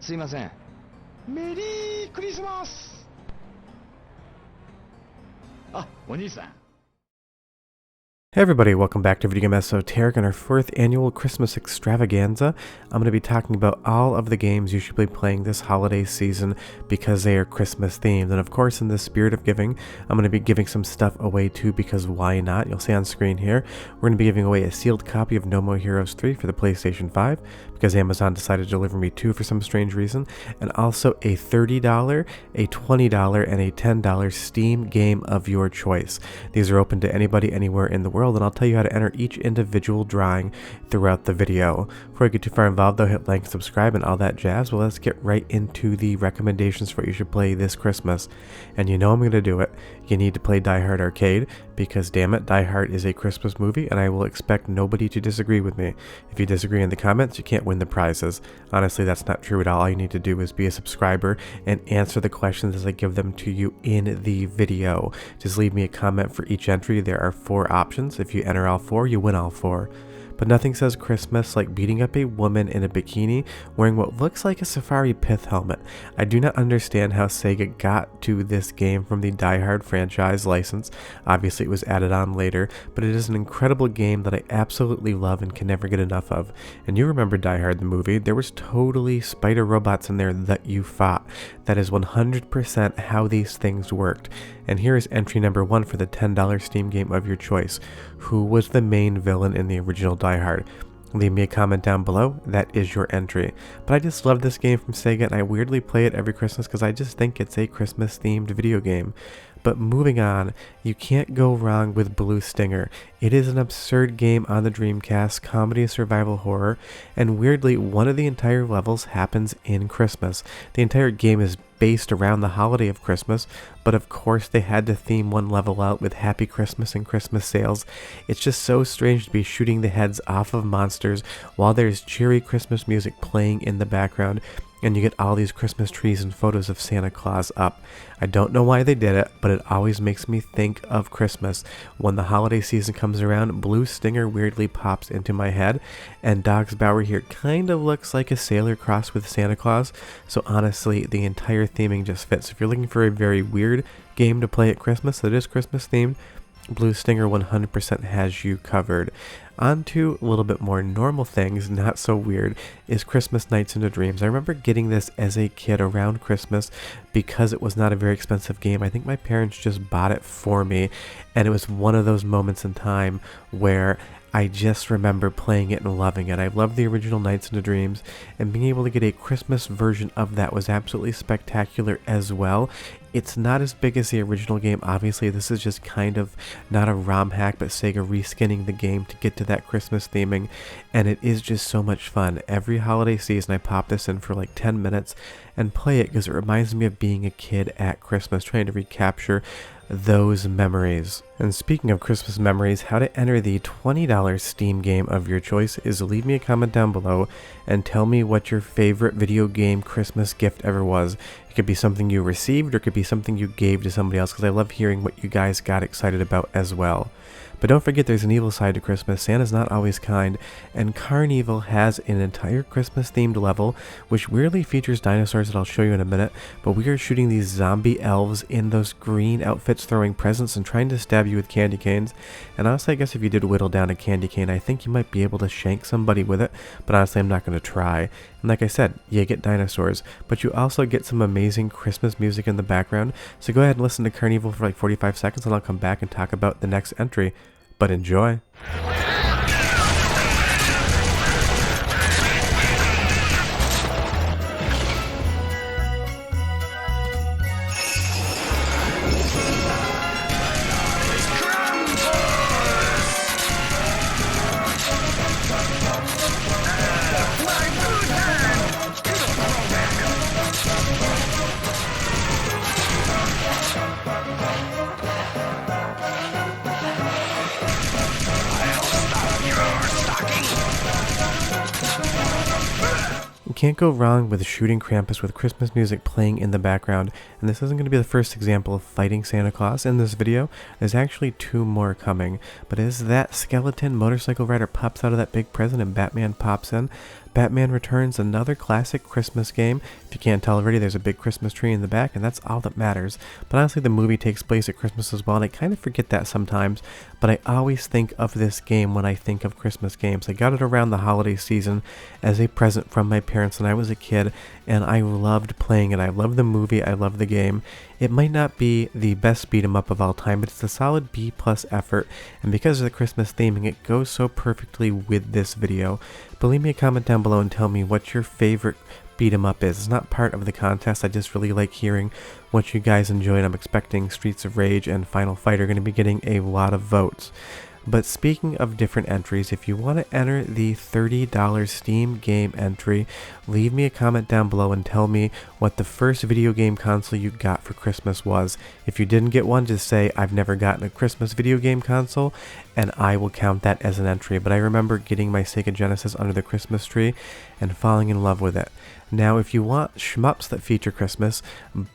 すいません。メリークリスマス。あ、お兄さん。 Hey everybody, welcome back to Video Game Esoterica and our 4th annual Christmas extravaganza. I'm going to be talking about all of the games you should be playing this holiday season because they are Christmas themed. And of course, in the spirit of giving, I'm going to be giving some stuff away too, because why not? You'll see on screen here, we're going to be giving away a sealed copy of No More Heroes 3 for the PlayStation 5, because Amazon decided to deliver me 2 for some strange reason, and also a $30, a $20, and a $10 Steam game of your choice. These are open to anybody anywhere in the world, and I'll tell you how to enter each individual drawing throughout the video. Before I get too far involved though, hit like, subscribe, and all that jazz. Well, let's get right into the recommendations for what you should play this Christmas. And you know I'm going to do it. You need to play Die Hard Arcade, because damn it, Die Hard is a Christmas movie, and I will expect nobody to disagree with me. If you disagree in the comments, you can't win the prizes. Honestly, that's not true at all. All you need to do is be a subscriber and answer the questions as I give them to you in the video. Just leave me a comment for each entry. There are 4 options. If you enter all 4, you win all 4. But nothing says Christmas like beating up a woman in a bikini wearing what looks like a safari pith helmet. I do not understand how Sega got to this game from the Die Hard franchise license. Obviously it was added on later, but it is an incredible game that I absolutely love and can never get enough of. And you remember Die Hard the movie, there was totally spider robots in there that you fought. That is 100% how these things worked. And here is entry number 1 for the $10 Steam game of your choice. Who was the main villain in the original Die Hard? Leave me a comment down below. That is your entry. But I just love this game from Sega, and I weirdly play it every Christmas because I just think it's a Christmas themed video game. But moving on, you can't go wrong with Blue Stinger. It is an absurd game on the Dreamcast, comedy survival horror, and weirdly, one of the entire levels happens in Christmas. The entire game is based around the holiday of Christmas, but of course they had to theme one level out with Happy Christmas and Christmas sales. It's just so strange to be shooting the heads off of monsters while there's cheery Christmas music playing in the background, and you get all these Christmas trees and photos of Santa Claus up. I don't know why they did it, but it always makes me think of Christmas. When the holiday season comes around, Blue Stinger weirdly pops into my head, and Dog's Bower here kind of looks like a sailor crossed with Santa Claus, so honestly, the entire theming just fits. If you're looking for a very weird game to play at Christmas that is Christmas themed, Blue Stinger 100% has you covered. On to a little bit more normal things, not so weird, is Christmas Nights into Dreams. I remember getting this as a kid around Christmas because it was not a very expensive game. I think my parents just bought it for me, and it was one of those moments in time where I just remember playing it and loving it. I love the original Nights into Dreams, and being able to get a Christmas version of that was absolutely spectacular as well. It's not as big as the original game. Obviously, this is just kind of not a ROM hack, but Sega reskinning the game to get to that Christmas theming, and it is just so much fun. Every holiday season, I pop this in for like 10 minutes and play it because it reminds me of being a kid at Christmas, trying to recapture those memories. And speaking of Christmas memories, how to enter the $20 Steam game of your choice is leave me a comment down below and tell me what your favorite video game Christmas gift ever was. It could be something you received, or it could be something you gave to somebody else, because I love hearing what you guys got excited about as well. But don't forget, there's an evil side to Christmas. Santa's not always kind, and Karn Evil has an entire Christmas-themed level, which weirdly features dinosaurs that I'll show you in a minute, but we are shooting these zombie elves in those green outfits throwing presents and trying to stab you with candy canes. And honestly, I guess if you did whittle down a candy cane, I think you might be able to shank somebody with it, but honestly, I'm not going to try. And like I said, you get dinosaurs, but you also get some amazing Christmas music in the background, so go ahead and listen to Karn Evil for like 45 seconds, and I'll come back and talk about the next entry. But enjoy. You can't go wrong with shooting Krampus with Christmas music playing in the background, and this isn't going to be the first example of fighting Santa Claus in this video. There's actually 2 more coming, but as that skeleton motorcycle rider pops out of that big present and Batman pops in, Batman Returns, another classic Christmas game. If you can't tell already, there's a big Christmas tree in the back, and that's all that matters. But honestly, the movie takes place at Christmas as well, and I kind of forget that sometimes, but I always think of this game when I think of Christmas games. I got it around the holiday season as a present from my parents when I was a kid, and I loved playing it. I love the movie, I love the game. It might not be the best beat 'em up of all time, but it's a solid B+ effort, and because of the Christmas theming, it goes so perfectly with this video. But leave me a comment down below and tell me what your favorite beat 'em up is. It's not part of the contest, I just really like hearing what you guys enjoyed. I'm expecting Streets of Rage and Final Fight are going to be getting a lot of votes. But speaking of different entries, if you want to enter the $30 Steam game entry, leave me a comment down below and tell me what the first video game console you got for Christmas was. If you didn't get one, just say, I've never gotten a Christmas video game console, and I will count that as an entry. But I remember getting my Sega Genesis under the Christmas tree and falling in love with it. Now, if you want shmups that feature Christmas,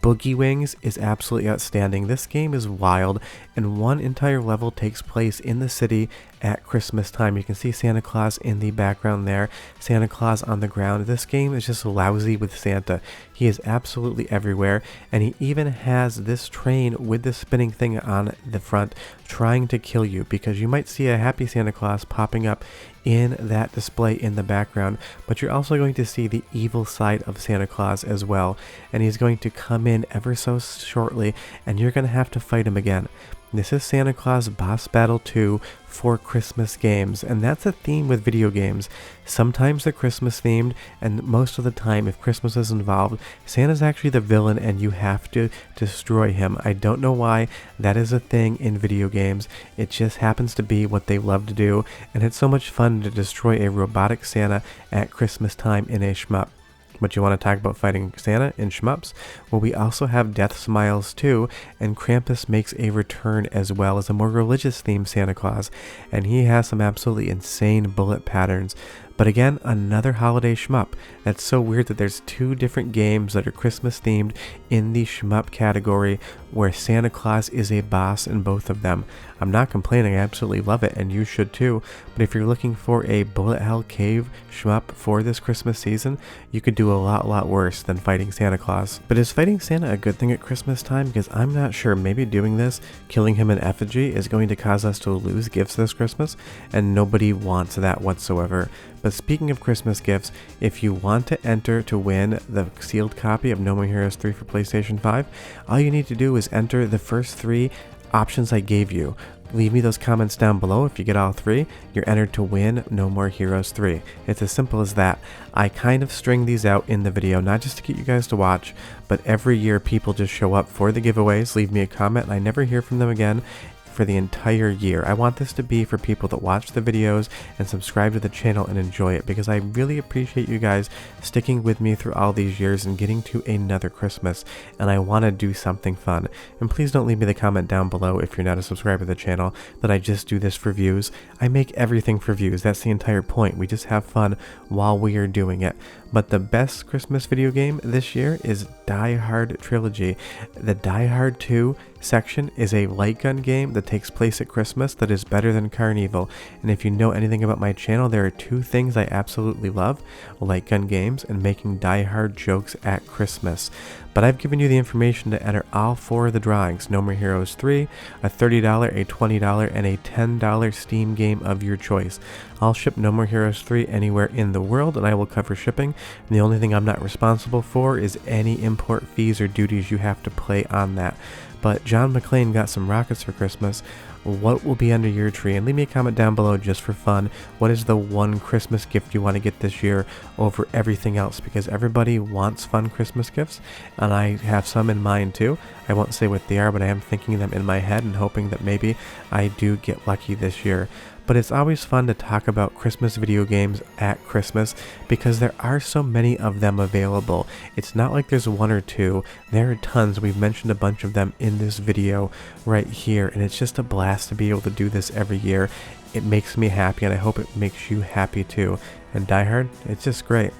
Boogie Wings is absolutely outstanding. This game is wild, and one entire level takes place in the city at Christmas time. You can see Santa Claus in the background there, Santa Claus on the ground. This game is just lousy with Santa. He is absolutely everywhere, and he even has this train with the spinning thing on the front trying to kill you, because you might see a happy Santa Claus popping up in that display in the background, but you're also going to see the evil side of Santa Claus as well, and he's going to come in ever so shortly, and you're going to have to fight him again. This is Santa Claus Boss Battle 2 for Christmas games, and that's a theme with video games. Sometimes they're Christmas themed, and most of the time, if Christmas is involved, Santa's actually the villain and you have to destroy him. I don't know why that is a thing in video games. It just happens to be what they love to do, and it's so much fun to destroy a robotic Santa at Christmas time in a shmup. But you want to talk about fighting Santa in shmups? Well, we also have Deathsmiles II, and Krampus makes a return as well as a more religious themed Santa Claus, and he has some absolutely insane bullet patterns. But again, another holiday shmup. That's so weird that there's two different games that are Christmas themed in the shmup category, where Santa Claus is a boss in both of them. I'm not complaining, I absolutely love it, and you should too. But if you're looking for a bullet hell cave shmup for this Christmas season, you could do a lot worse than fighting Santa Claus. But is fighting Santa a good thing at Christmas time? Because I'm not sure. Maybe doing this, killing him in effigy, is going to cause us to lose gifts this Christmas, and nobody wants that whatsoever. But speaking of Christmas gifts, if you want to enter to win the sealed copy of No More Heroes 3 for PlayStation 5, all you need to do is enter the first 3 options I gave you. Leave me those comments down below. If you get all 3, you're entered to win No More Heroes 3. It's as simple as that. I kind of string these out in the video, not just to get you guys to watch, but every year people just show up for the giveaways, leave me a comment, and I never hear from them again for the entire year. I want this to be for people that watch the videos and subscribe to the channel and enjoy it, because I really appreciate you guys sticking with me through all these years and getting to another Christmas, and I want to do something fun. And please don't leave me the comment down below if you're not a subscriber to the channel that I just do this for views. I make everything for views. That's the entire point. We just have fun while we are doing it. But the best Christmas video game this year is Hard Trilogy. The Hard 2 section is a light gun game that takes place at Christmas that is better than Karn Evil. And if you know anything about my channel, there are 2 things I absolutely love: light gun games and making Hard jokes at Christmas. But I've given you the information to enter all 4 of the drawings: No More Heroes 3, a $30, a $20, and a $10 Steam game of your choice. I'll ship No More Heroes 3 anywhere in the world, and I will cover shipping. And the only thing I'm not responsible for is any import fees or duties you have to pay on that. But John McClane got some rockets for Christmas. What will be under your tree? And leave me a comment down below just for fun. What is the one Christmas gift you want to get this year over everything else? Because everybody wants fun Christmas gifts, and I have some in mind too. I won't say what they are, but I am thinking them in my head and hoping that maybe I do get lucky this year. But it's always fun to talk about Christmas video games at Christmas because there are so many of them available. It's not like there's 1 or 2. There are tons. We've mentioned a bunch of them in this video right here, and it's just a blast to be able to do this every year. It makes me happy, and I hope it makes you happy too. And Die Hard, it's just great.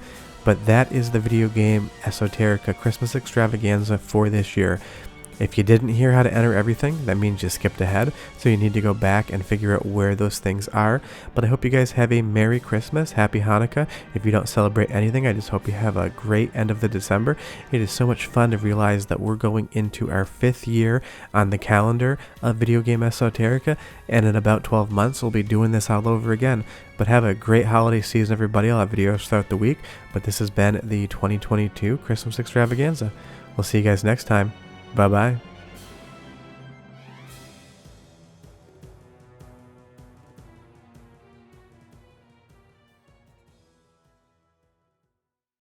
But that is the Video Game Esoterica Christmas Extravaganza for this year. If you didn't hear how to enter everything, that means you skipped ahead, so you need to go back and figure out where those things are. But I hope you guys have a Merry Christmas, Happy Hanukkah. If you don't celebrate anything, I just hope you have a great end of the December. It is so much fun to realize that we're going into our 5th year on the calendar of Video Game Esoterica, and in about 12 months we'll be doing this all over again. But have a great holiday season, everybody. I'll have videos throughout the week, but this has been the 2022 Christmas Extravaganza. We'll see you guys next time. Bye-bye.